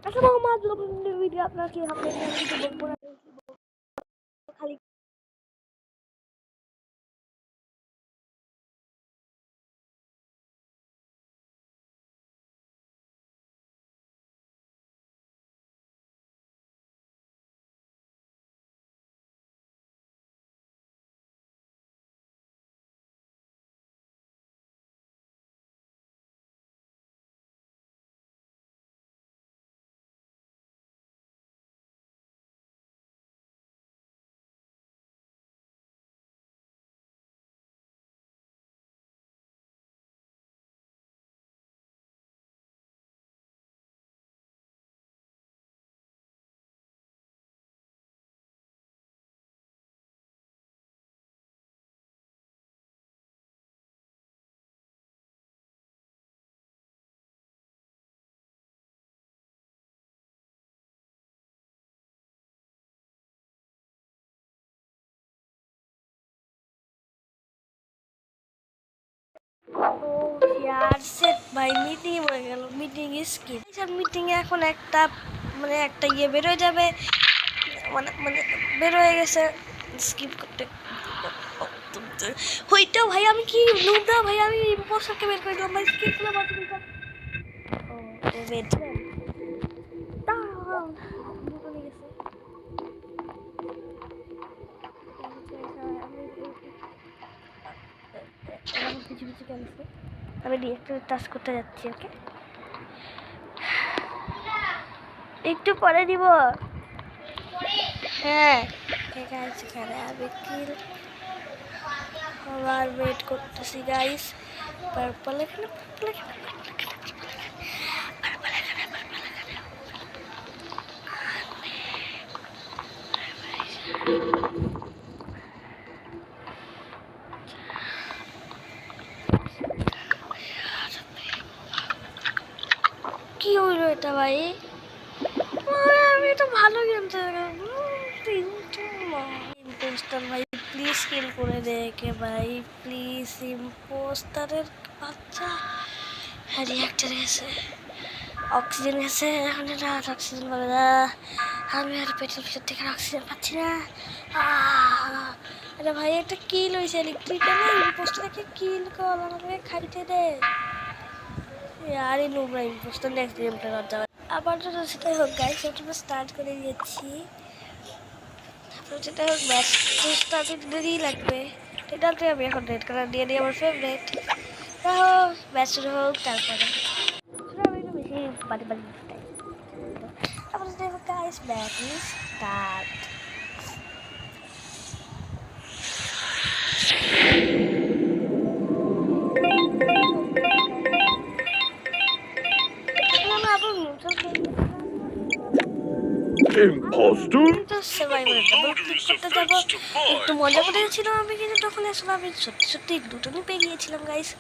আসসালামু আলাইকুম ভিডিও আপনারা কি ভাবলেন আমি কিছু বলবো না খালি ও यार সেট ভাই মিটিং হয়ে গেল মিটিং স্কিপ সব মিটিং এ এখন একটা একটা বের হয়ে যাবে মানে বের হয়ে গেছে স্কিপ করতে হইতো ভাই আমি কি নুবরা ভাই আমি পোস্টারকে বের করে দিলাম ভাই স্কিপ করে বাদ দিলাম ও ওয়েট দাঁড়াও দুটো নিয়ে গেছে আমি কিছু কিছু গেছে আমি ডিরেক্টর টাচ করতে যাচ্ছি ওকে একটু পরে দিব হ্যাঁ ঠিক আছে এখানে আমি কিল আবার ওয়েট করতেছি গাইস পার্পল এখানে কি হইলো এটা ভাই আমি তো ভালো খেলতে ইম্পোস্টার ভাই প্লিজ কিল করে দে কে ভাই প্লিজ ইম্পোস্টারের বাচ্চা হ্যাঁ রিয়াক্টর গেছে অক্সিজেন গেছে এখন এটা অক্সিজেন পাবে না আমি আর পেটের ভিতর থেকে অক্সিজেন পাচ্ছি না আরে ভাই একটা কিল হয়েছে ইলেকট্রিক্যালে ইম্পোস্টারকে কিল কর আমাকে খাইতে দে আর এই নোংরা ইম্পোস্টার নেক্সট গেমটা করা যাবে আবার তো সেটাই হোক গাইস সেটা স্টার্ট করে দিয়েছি তারপর যেটা হোক ম্যাচ তো স্টার্ট দেরি লাগবে এটাতে আমি এখন রেড কালার দিয়ে দিই আমার ফেভারিট ম্যাচ শুরু হোক তারপরে আমি একটু বেশি বাড়ি বাড়ি তারপর যেটা হোক গাইস ম্যাচ স্টার্ট একটু মজা করেছিলাম আমি কিন্তু তখন আসলে আমি সত্যি সত্যি গ্লুটনই পেয়ে গিয়েছিলাম গাইস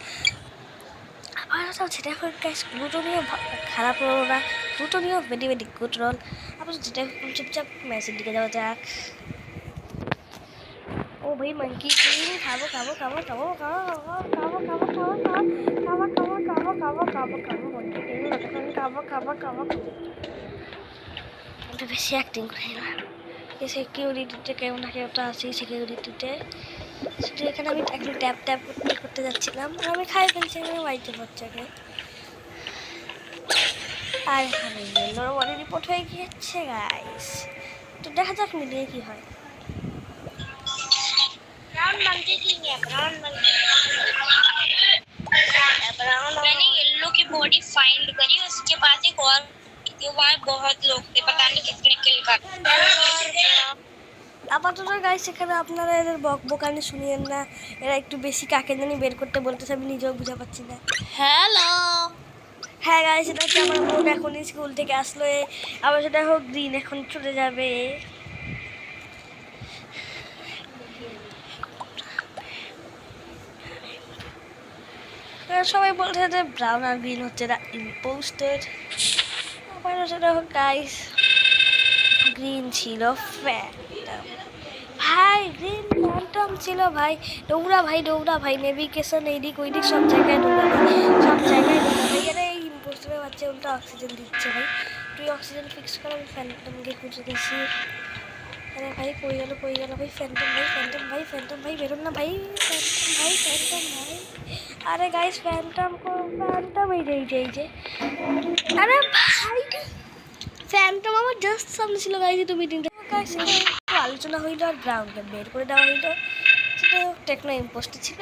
আবার সেটা গাইস গ্লুটনিও খারাপ রোল না গ্লুটনিও ভেরি ভেরি গুড রোল আবার যেটা চুপচাপ ম্যাচের দিকে যাওয়া যাক ও ভাই মাংকি খাবো খাবো খাবো খাবো খাবো খাবো খাবো খাবো খাবো খাবো খাবো খাবো খাবো খাবো মাংকি খাবো খাবো খাবো ওটা বেশি অ্যাক্টিং করে না সিকিউরিটিতে কেউ না কেউটা আছে সিকিউরিটিতে সেটা এখানে আমি এখন ট্যাপ ট্যাপ করতে যাচ্ছিলাম আর আমি খাই ফেলছি আমি বাড়িতে বাচ্চাকে আর এখানে নর্মালি রিপোর্ট হয়ে গিয়েছে গাইস তো দেখা যাক মিলিয়ে কি হয় मैंने येलो की बॉडी फाइंड करी उसके बाद एक और वहाँ बहुत लोग थे पता नहीं किसने किल कर আপাতত গাইস এখানে আপনারা এদের বকবকানি শুনিয়েন না এরা একটু বেশি কাকে জানি বের করতে বলতেছে আমি নিজেও বুঝে পাচ্ছি না হ্যালো হ্যাঁ গাইস এটা হচ্ছে আমার বোন এখন স্কুল থেকে আসলো আবার সেটা হোক দিন এখন চলে যাবে সবাই বলছে যে ব্রাউন আর গ্রিন হচ্ছে না ইম্পোস্টার আবার সেটা হোক গাইস গ্রিন ছিল ফ্যান্টম ভাই গ্রিন ফ্যান্টম ছিল ভাই নোংরা ভাই নেভিগেশন এইদিক ওইদিক সব জায়গায় নোংরা ভাই সব জায়গায় নোংরা ভাই এরা এই ইম্পোস্টারের বাচ্চা উল্টা অক্সিজেন দিচ্ছে ভাই তুই অক্সিজেন ফিক্স কর, আমি ফ্যান্টমকে খুঁজে দিছি। আরে ভাই কই গেল ভাই, ফ্যান্টম ভাই বেরোন না ভাই, ফ্যান্টম ভাই। আরে গাইস ফ্যান্টম এই যে আরে ভাই ফ্যান্টম আমার জাস্ট সামনে ছিল গাইস। তো মিটিংটা গাইস আলোচনা হইলো আর গ্রাউন্ডে বের করে দেওয়া হইলো। সেটা টেকনো ইম্পোস্টার ছিল।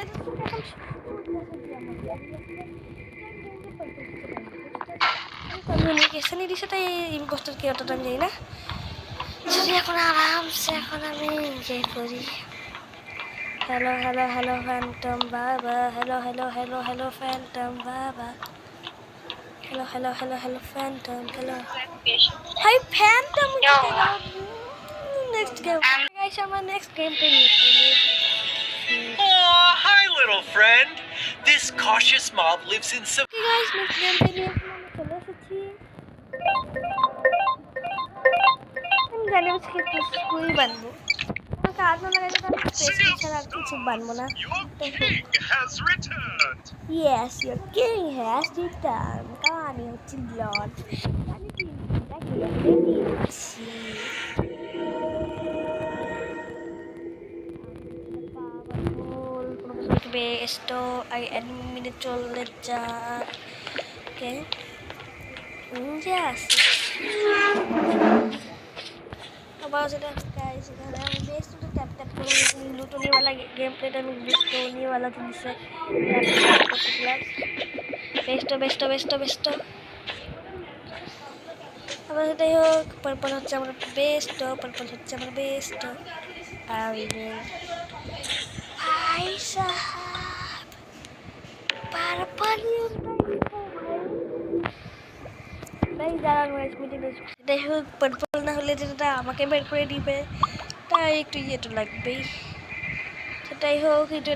কমিউনিকেশনই দিছে, তাই ইম্পোস্টার কে অতটা আমি জানি না। এখন আরামসে এখন আমি এনজয় করি। হ্যালো ফ্যান্টম বাবা, হ্যালো ফ্যান্টম বাবা, hello Phantom, hello hi Phantom. Next game guys, আমরা নেক্সট গেম প্লে নিয়ে Oh, hi, little friend. This cautious mob lives in some. Guys next game play নিয়ে চলে এসেছি। আমি জানি আমি স্ক্রিপ্ট বানবো, আমাকে আজ না লাগাইলে তো আমি স্পেস ছাড়া আর কিছু বানবো না। Your king has returned. Yes, your king has returned. কাহানি হচ্ছে লর্ড, আমি টিমটা গেমে দিচ্ছি। Esto ay administro lecha que yes about it guys, I'm based to tap lutoni wala gameplay ta lutoni wala jinse besto আবার এটাই হোক। Purple হচ্ছে আমার বেস্ট, আর ভাই সাহাব পার্পল ভাই দাঁড়ান এটাই হোক। পার্পল না হলে যেটা আমাকে বের করে দিবে, তাই একটু ইয়ে তো লাগবেই। সেটাই হোক। এটা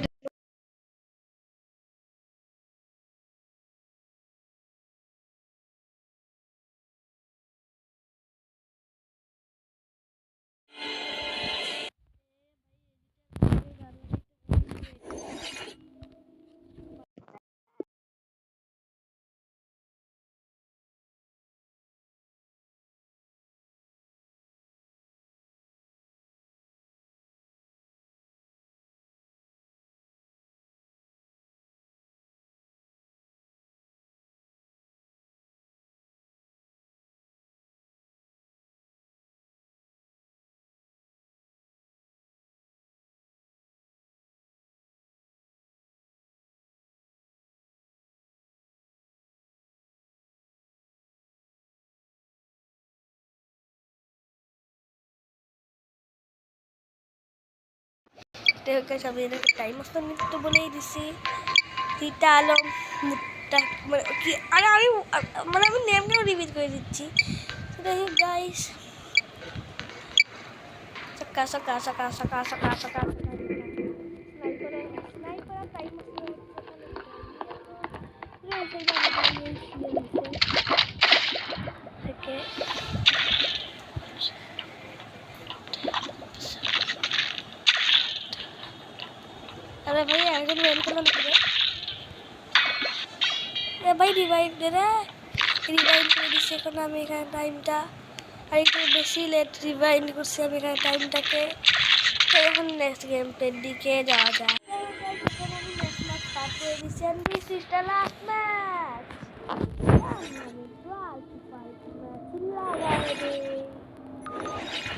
আমি এটাকে টাইম আসতে তো বলেই দিছি। রিতা আলম মুট্টা মানে কি, আরে আমি মানে আমি নেমটাও রিপিট করে দিচ্ছি। সেটাই হোক গাইস, সকা अरे भाई একজন ওয়েল করলাম করে এ ভাই রিভাইভ দে রে, রিভাইভ করে দিছি। এখন আমি এখানে টাইমটা আর একটু বেশি লেট রিভাইভ করছি আমি এখানে টাইমটাকে। তো এখন নেক্সট গেম প্লের দিকে যাওয়া যায়। আমি নেক্সট ম্যাচ স্টার্ট করে দিচ্ছি, and this is the last match.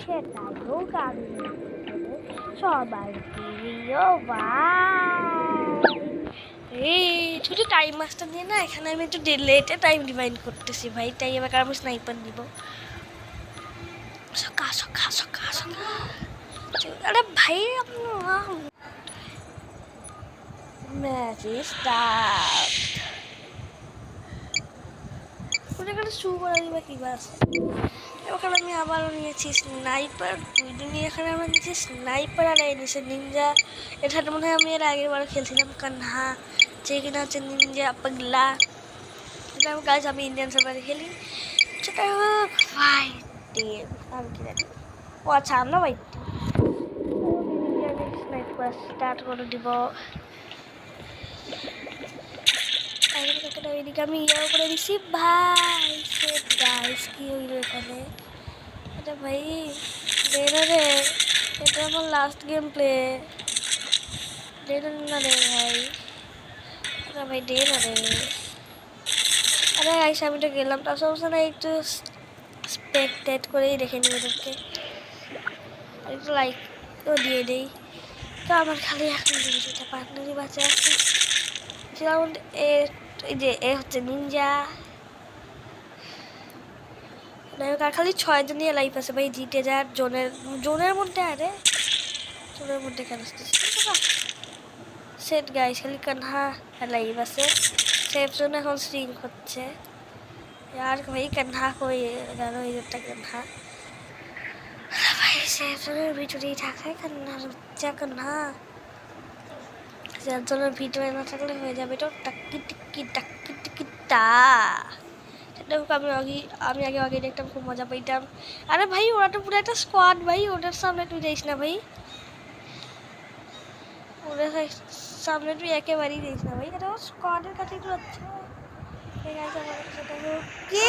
সেটাই হোক আমি সবাই প্রিয় ভাই। এই ছোট টাইম মাস্টার দিয়ে না এখানে আমি একটু লেটে টাইম ডিভাইড করতেছি ভাই, তাই এবার আমি স্নাইপার নিব। সকা আরে ভাই ম্যাচ স্টার্ট। ওখানে শু করা দিবে কি বাস। ওখানে আমি আবারও নিয়েছি স্নাইপার, দুই এখানে আমরা নিয়েছি স্নাইপার আর এই নিয়েছে নিনজা। এর সাথে মনে হয় আমি এর আগের বার খেলছিলাম কান্হা, যে কিনা হচ্ছে নিনজা পাগলা। এটা আমি গাছ আমি ইন্ডিয়ান সার্ভারে খেলি। সেটা হোক ফাইট টিম, আমি কি জানি। ও আচ্ছা আমরা ফাইট টিম। স্নাইপার স্টার্ট করে দিব। এদিকে আমি ইয়ে করে দিছি ভাই। সেট গাইস কি হইলো এখানে? এটা ভাই দে না রে, এটা আমার লাস্ট গেম প্লে। দে না রে ভাই, এটা ভাই দে না রে। আরে গাইস আমি তো গেলাম, তার সমস্যা না, একটু স্পেকটেট করেই দেখে নিই ওদেরকে, একটু লাইকও দিয়ে দেই। তো আমার খালি এখন দুটো পার্টনারই বাঁচা আছে। রাউন্ড এই যে এ হচ্ছে নিনজা, আর খালি 6 জনই লাইফ আছে ভাই। জিতে যায় জোনের মধ্যে, আরে জোনের মধ্যে কেন আসতেছে? সেট গাইস খালি কানহা লাইভ আছে। সেফ জোন এখন স্ট্রিং হচ্ছে। यार भाई कन्हा कोई गाना इधर कन्हा भाई सेफ जोনের ভিতরেই থাকে কান্না, লজ্জা কান্না। সেফ জোনের ভিতরে না থাকলে হয়ে যাবে তো টাক্কি টিক্কি টাক্কি টিক্কি টা। দেখো আমি আগে দেখতাম, খুব মজা পাইতাম। আরে ভাই ওরা তো পুরো একটা স্কোয়াড ভাই, ওদের সামনে তুই যাইস না ভাই, ওদের সামনে তুই একেবারেই যাইস না ভাই, এটা স্কোয়াডের কাছে একটু আচ্ছা। ঠিক আছে আমার সাথে কি